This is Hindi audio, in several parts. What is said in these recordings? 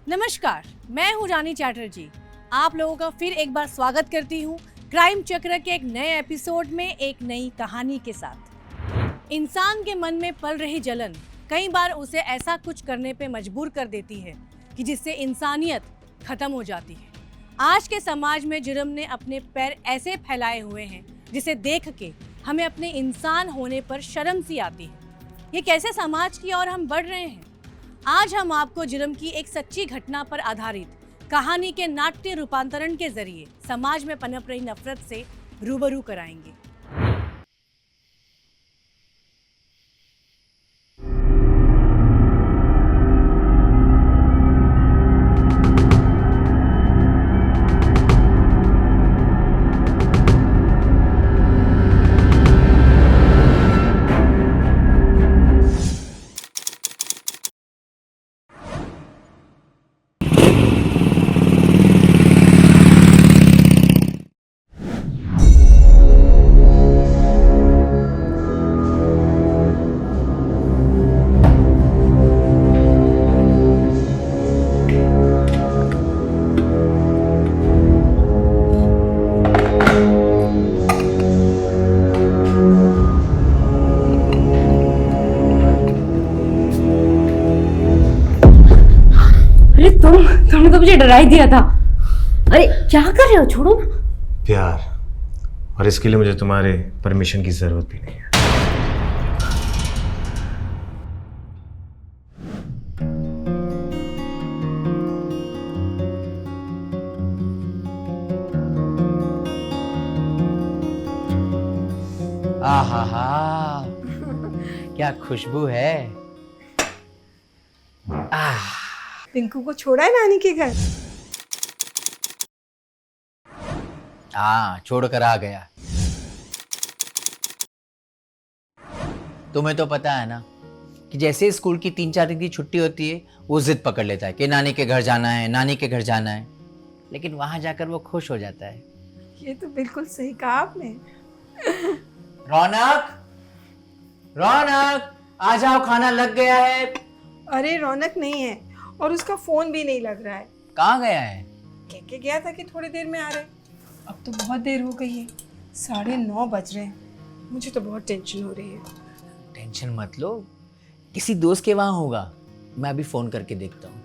नमस्कार, मैं हूँ रानी चैटर्जी। आप लोगों का फिर एक बार स्वागत करती हूँ क्राइम चक्र के एक नए एपिसोड में एक नई कहानी के साथ। इंसान के मन में पल रही जलन कई बार उसे ऐसा कुछ करने पे मजबूर कर देती है कि जिससे इंसानियत खत्म हो जाती है। आज के समाज में जुर्म ने अपने पैर ऐसे फैलाए हुए हैं जिसे देख के हमें अपने इंसान होने पर शर्म सी आती है। ये कैसे समाज की ओर हम बढ़ रहे हैं? आज हम आपको जुर्म की एक सच्ची घटना पर आधारित कहानी के नाट्य रूपांतरण के जरिए समाज में पनप रही नफरत से रूबरू कराएंगे। तुमने तो मुझे डरा ही दिया था। अरे क्या कर रहे हो, छोड़ो ना। प्यार, और इसके लिए मुझे तुम्हारे परमिशन की जरूरत भी नहीं है। आहा क्या खुशबू है। पिंकू को छोड़ा है नानी के घर? हाँ, छोड़कर आ गया। तुम्हें तो पता है ना कि जैसे स्कूल की 3-4 दिन की छुट्टी होती है वो जिद पकड़ लेता है कि नानी के घर जाना है, नानी के घर जाना है। लेकिन वहां जाकर वो खुश हो जाता है। ये तो बिल्कुल सही कहा आपने। रौनक, रौनक आ जाओ, खाना लग गया है। अरे रौनक नहीं है और उसका फोन भी नहीं लग रहा है। कहाँ गया है? कह के गया था कि थोड़ी देर में आ रहे। अब तो बहुत देर हो गई है, 9:30 बज रहे हैं। मुझे तो बहुत टेंशन हो रही है। टेंशन मत लो, किसी दोस्त के वहां होगा। मैं अभी फोन करके देखता हूँ।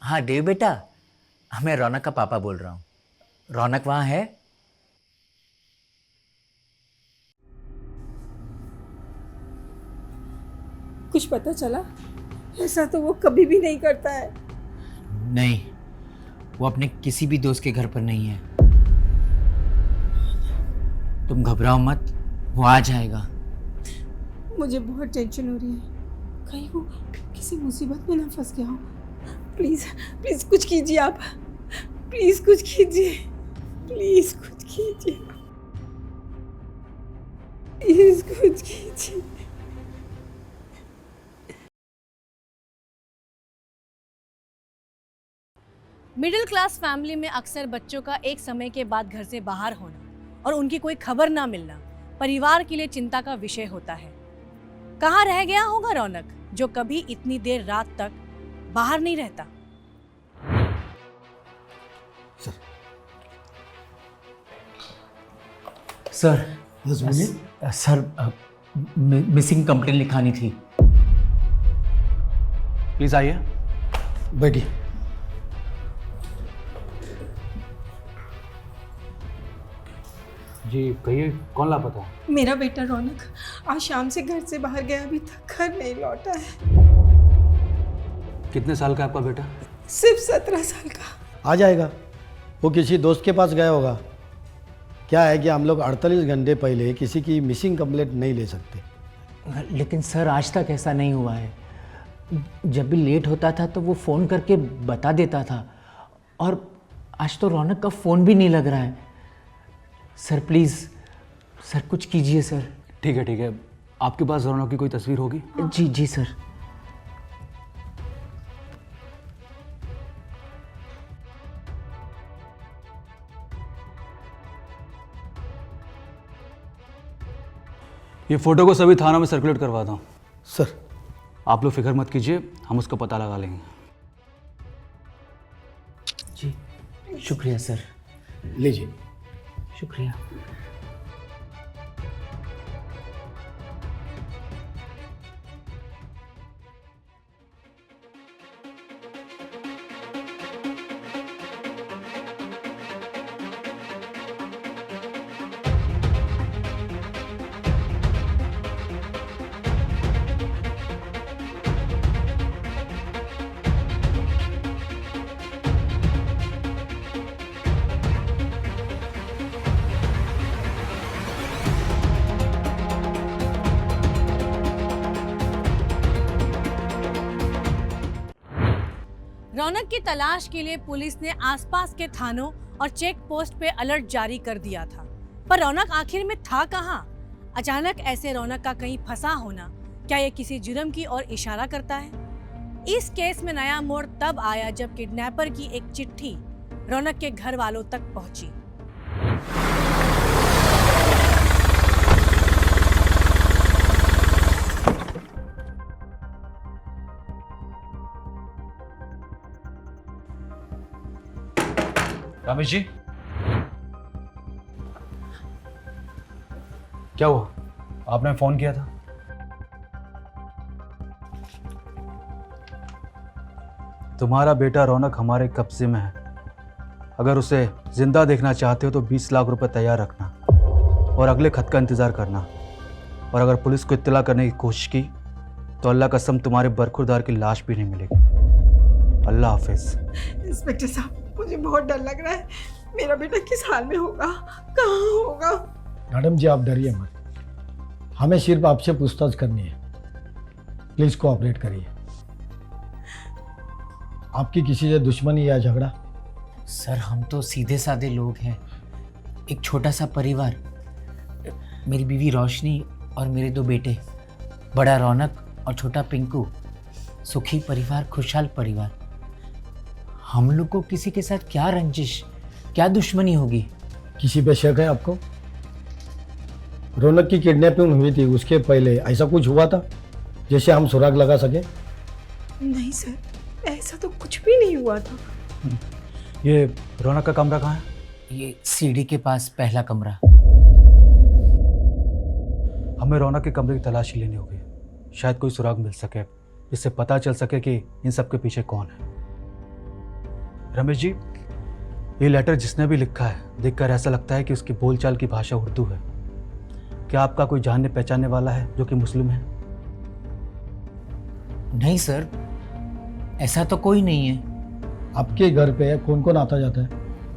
हाँ देव बेटा, मैं रौनक का पापा बोल रहा हूँ। रौनक वहां है? कुछ पता चला? ऐसा तो वो कभी भी नहीं करता है। नहीं, वो अपने किसी भी दोस्त के घर पर नहीं है। तुम घबराओ मत, वो आ जाएगा। मुझे बहुत टेंशन हो रही है, कहीं वो किसी मुसीबत में ना फंस गया हो। प्लीज प्लीज कुछ कीजिए आप, प्लीज कुछ कीजिए, प्लीज कुछ कीजिए, प्लीज कुछ कीजिए। मिडिल क्लास फैमिली में अक्सर बच्चों का एक समय के बाद घर से बाहर होना और उनकी कोई खबर ना मिलना परिवार के लिए चिंता का विषय होता है। कहाँ रह गया होगा रौनक, जो कभी इतनी देर रात तक बाहर नहीं रहता? सर मिसिंग कंप्लेंट लिखानी थी। प्लीज आइए, बैठिए। जी कहिए, कौन लापता है? मेरा बेटा रौनक आज शाम से घर से बाहर गया, अभी तक घर नहीं लौटा है। कितने साल का है आपका बेटा? सिर्फ 17 साल का। आ जाएगा, वो किसी दोस्त के पास गया होगा। क्या है कि हम लोग 48 घंटे पहले किसी की मिसिंग कंप्लेंट नहीं ले सकते। लेकिन सर आज तक ऐसा नहीं हुआ है। जब भी लेट होता था तो वो फ़ोन करके बता देता था, और आज तो रौनक का फ़ोन भी नहीं लग रहा है। सर प्लीज़, सर कुछ कीजिए सर। ठीक है, आपके पास रौनक की कोई तस्वीर होगी? जी जी सर। ये फ़ोटो को सभी थानों में सर्कुलेट करवा दो। सर। आप लोग फिक्र मत कीजिए, हम उसका पता लगा लेंगे। जी शुक्रिया सर। लीजिए। शुक्रिया। रौनक की तलाश के लिए पुलिस ने आसपास के थानों और चेक पोस्ट पे अलर्ट जारी कर दिया था, पर रौनक आखिर में था कहाँ? अचानक ऐसे रौनक का कहीं फंसा होना क्या ये किसी जुर्म की ओर इशारा करता है? इस केस में नया मोड़ तब आया जब किडनैपर की एक चिट्ठी रौनक के घर वालों तक पहुंची। रमेश जी, क्या हुआ? आपने फ़ोन किया था? तुम्हारा बेटा रौनक हमारे कब्जे में है। अगर उसे जिंदा देखना चाहते हो तो 20 लाख रुपए तैयार रखना और अगले खत का इंतज़ार करना। और अगर पुलिस को इत्तला करने की कोशिश की तो अल्लाह कसम तुम्हारे बरखुरदार की लाश भी नहीं मिलेगी। अल्लाह हाफिज़। इंस्पेक्टर साहब, मुझे बहुत डर लग रहा है। मेरा बेटा किस हाल में होगा, कहाँ होगा? मैडम जी, आप डरिए मत, हमें सिर्फ आपसे पूछताछ करनी है। प्लीज कोऑपरेट करिए। आपकी किसी से दुश्मनी या झगड़ा? सर हम तो सीधे साधे लोग हैं, एक छोटा सा परिवार। मेरी बीवी रोशनी और मेरे 2 बेटे, बड़ा रौनक और छोटा पिंकू। सुखी परिवार, खुशहाल परिवार। हम लोग को किसी के साथ क्या रंजिश, क्या दुश्मनी होगी? किसी पे शक है आपको? रौनक की किडनैपिंग हुई थी, उसके पहले ऐसा कुछ हुआ था जैसे हम सुराग लगा सके? नहीं सर, ऐसा तो कुछ भी नहीं हुआ था। ये रौनक का कमरा कहाँ है? ये सीढ़ी के पास पहला कमरा। हमें रौनक के कमरे की तलाशी लेनी होगी, शायद कोई सुराग मिल सके, इससे पता चल सके कि इन सब के पीछे कौन है। रमेश जी, ये लेटर जिसने भी लिखा है देखकर ऐसा लगता है कि उसकी बोलचाल की भाषा उर्दू है। क्या आपका कोई जानने पहचानने वाला है जो कि मुस्लिम है? नहीं सर, ऐसा तो कोई नहीं है। आपके घर पे कौन कौन आता जाता है?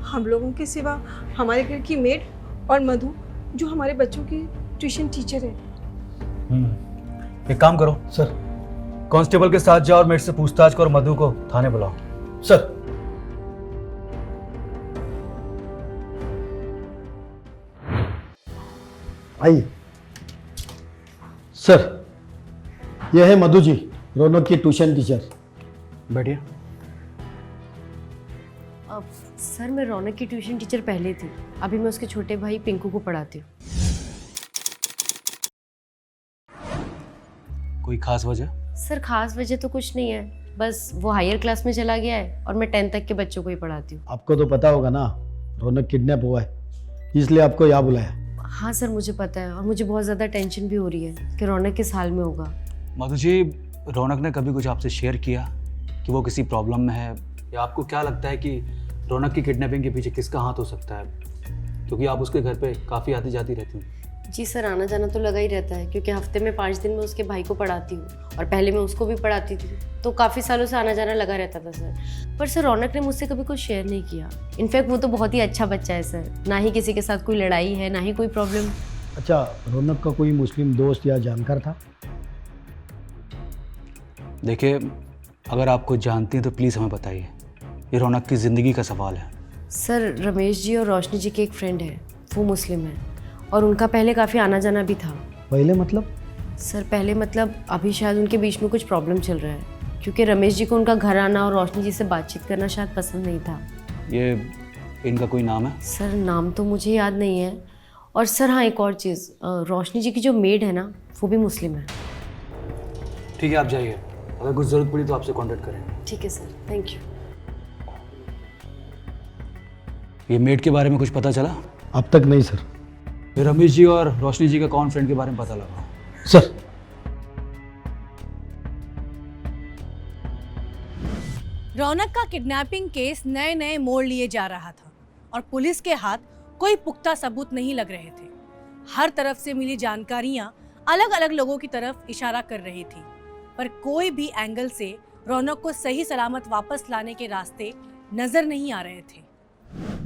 हम लोगों के सिवा हमारे घर की मेड और मधु, जो हमारे बच्चों की ट्यूशन टीचर है। एक काम करो सर। कांस्टेबल के साथ जाओ और मेरे से पूछताछ करो, मधु को थाने बुलाओ। सर। आइए। सर, यह है मधु जी, रौनक की ट्यूशन टीचर। बैठिए। अब सर, मैं रौनक की ट्यूशन टीचर पहले थी, अभी मैं उसके छोटे भाई पिंकू को पढ़ाती हूँ। कोई खास वजह? सर खास वजह तो कुछ नहीं है, बस वो हायर क्लास में चला गया है और मैं 10th तक के बच्चों को ही पढ़ाती हूँ। आपको तो पता होगा ना, रौनक किडनैप हुआ है, इसलिए आपको यहाँ बुलाया। हाँ सर, मुझे पता है और मुझे बहुत ज़्यादा टेंशन भी हो रही है कि रौनक किस हाल में होगा। मधु जी, रौनक ने कभी कुछ आपसे शेयर किया कि वो किसी प्रॉब्लम में है, या आपको क्या लगता है कि रौनक की किडनैपिंग के पीछे किसका हाथ हो सकता है? क्योंकि आप उसके घर पे काफ़ी आती जाती रहती हैं। जी सर, आना जाना तो लगा ही रहता है, क्योंकि हफ्ते में 5 दिन मैं उसके भाई को पढ़ाती हूँ और पहले मैं उसको भी पढ़ाती थी, तो काफ़ी सालों से आना जाना लगा रहता था सर। पर सर रौनक ने मुझसे कभी कुछ शेयर नहीं किया। इनफैक्ट वो तो बहुत ही अच्छा बच्चा है सर, ना ही किसी के साथ कोई लड़ाई है, ना ही कोई प्रॉब्लम। अच्छा, रौनक का कोई मुस्लिम दोस्त या जानकार था? देखिए, अगर आप कुछ जानती हैं तो प्लीज़ हमें बताइए, ये रौनक की ज़िंदगी का सवाल है। सर रमेश जी और रोशनी जी के एक फ्रेंड है, वो मुस्लिम है और उनका पहले काफ़ी आना जाना भी था। पहले मतलब? सर पहले मतलब अभी शायद उनके बीच में कुछ प्रॉब्लम चल रहा है, क्योंकि रमेश जी को उनका घर आना और रोशनी जी से बातचीत करना शायद पसंद नहीं था। ये इनका कोई नाम है? सर नाम तो मुझे याद नहीं है, और सर हाँ, एक और चीज़, रोशनी जी की जो मेड है ना, वो भी मुस्लिम है। ठीक है, आप जाइए, अगर कुछ ज़रूरत पड़ी तो आपसे कांटेक्ट करेंगे। ठीक है सर, थैंक यू। ये मेड के बारे में कुछ पता चला? अब तक नहीं सर। फिर रमेश जी और रोशनी जी का कौन फ्रेंड के बारे में पता लगा? सर रौनक का किडनैपिंग केस नए नए मोड़ लिए जा रहा था और पुलिस के हाथ कोई पुख्ता सबूत नहीं लग रहे थे। हर तरफ से मिली जानकारियां अलग अलग लोगों की तरफ इशारा कर रही थी, पर कोई भी एंगल से रौनक को सही सलामत वापस लाने के रास्ते नजर नहीं आ रहे थे।